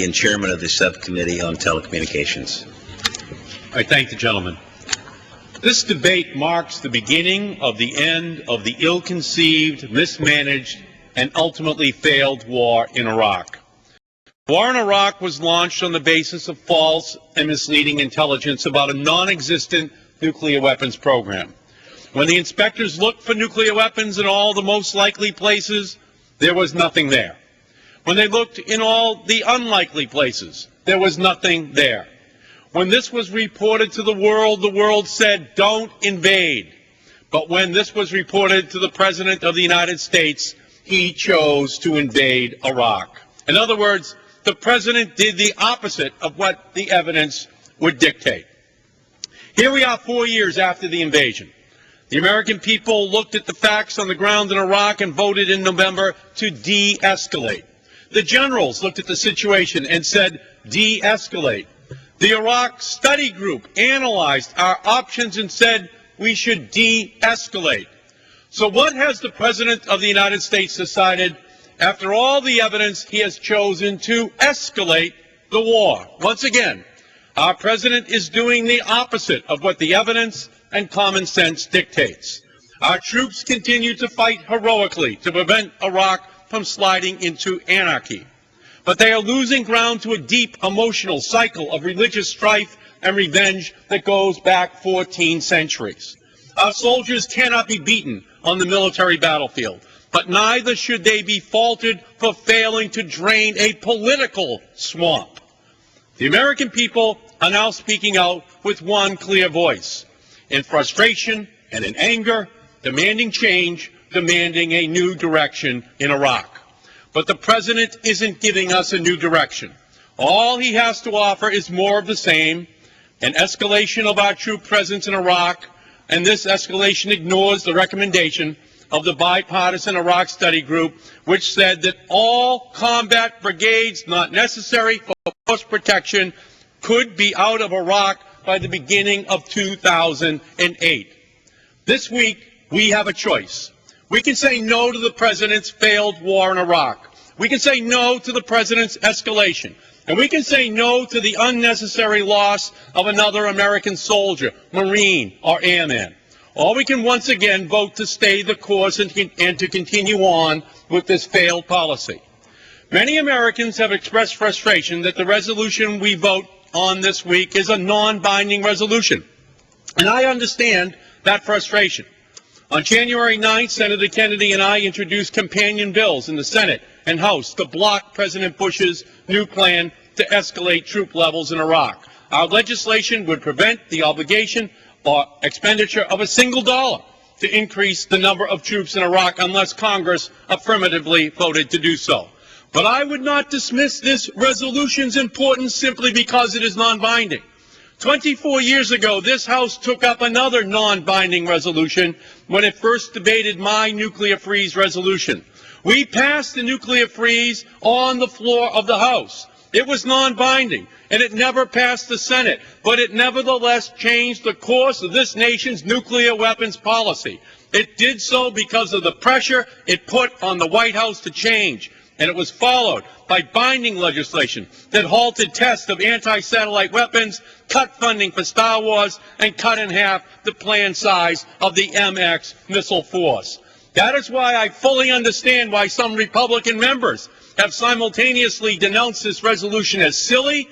and chairman of the subcommittee on telecommunications. I thank the gentleman. This debate marks the beginning of the end of the ill-conceived, mismanaged, and ultimately failed war in Iraq. The war in Iraq was launched on the basis of false and misleading intelligence about a non-existent nuclear weapons program. When the inspectors looked for nuclear weapons in all the most likely places, there was nothing there. When they looked in all the unlikely places, there was nothing there. When this was reported to the world said, "Don't invade." But when this was reported to the President of the United States, he chose to invade Iraq. In other words, the President did the opposite of what the evidence would dictate. Here we are 4 years after the invasion. The American people looked at the facts on the ground in Iraq and voted in November to de-escalate. The generals looked at the situation and said, de-escalate. The Iraq study group analyzed our options and said we should de-escalate. So what has the President of the United States decided? After all the evidence, he has chosen to escalate the war. Once again, our President is doing the opposite of what the evidence and common sense dictates. Our troops continue to fight heroically to prevent Iraq from sliding into anarchy. But they are losing ground to a deep emotional cycle of religious strife and revenge that goes back 14 centuries. Our soldiers cannot be beaten on the military battlefield, but neither should they be faulted for failing to drain a political swamp. The American people are now speaking out with one clear voice, in frustration and in anger, demanding change, demanding a new direction in Iraq. But the President isn't giving us a new direction. All he has to offer is more of the same, an escalation of our troop presence in Iraq, and this escalation ignores the recommendation of the bipartisan Iraq study group, which said that all combat brigades not necessary for force protection could be out of Iraq by the beginning of 2008. This week, we have a choice. We can say no to the President's failed war in Iraq. We can say no to the President's escalation. And we can say no to the unnecessary loss of another American soldier, Marine, or airman. Or we can once again vote to stay the course and to continue on with this failed policy. Many Americans have expressed frustration that the resolution we vote on this week is a non-binding resolution. And I understand that frustration. On January 9th, Senator Kennedy and I introduced companion bills in the Senate and House to block President Bush's new plan to escalate troop levels in Iraq. Our legislation would prevent the obligation or expenditure of a single dollar to increase the number of troops in Iraq unless Congress affirmatively voted to do so. But I would not dismiss this resolution's importance simply because it is non-binding. 24 years ago, this House took up another non-binding resolution when it first debated my nuclear freeze resolution. We passed the nuclear freeze on the floor of the House. It was non-binding, and it never passed the Senate, but it nevertheless changed the course of this nation's nuclear weapons policy. It did so because of the pressure it put on the White House to change, and it was followed by binding legislation that halted tests of anti-satellite weapons, cut funding for Star Wars, and cut in half the planned size of the MX missile force. That is why I fully understand why some Republican members have simultaneously denounced this resolution as silly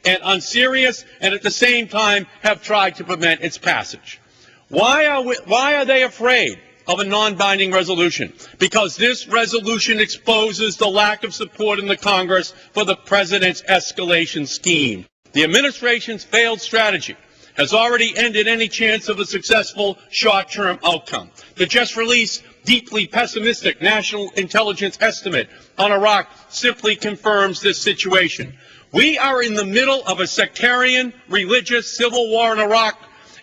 and unserious, and at the same time have tried to prevent its passage. Why are they afraid of a non-binding resolution? Because this resolution exposes the lack of support in the Congress for the President's escalation scheme. The administration's failed strategy has already ended any chance of a successful short-term outcome. The just-released, deeply pessimistic national intelligence estimate on Iraq simply confirms this situation. We are in the middle of a sectarian, religious civil war in Iraq,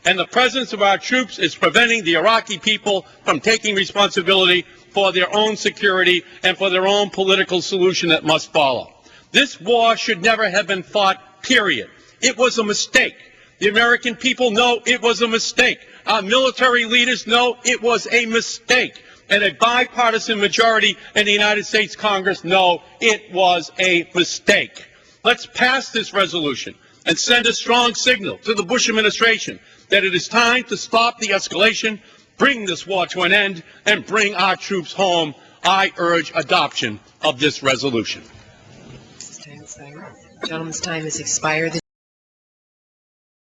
and the presence of our troops is preventing the Iraqi people from taking responsibility for their own security and for their own political solution that must follow. This war should never have been fought, period. It was a mistake. The American people know it was a mistake. Our military leaders know it was a mistake. And a bipartisan majority in the United States Congress know it was a mistake. Let's pass this resolution and send a strong signal to the Bush administration that it is time to stop the escalation, bring this war to an end, and bring our troops home. I urge adoption of this resolution. Gentleman's time has expired.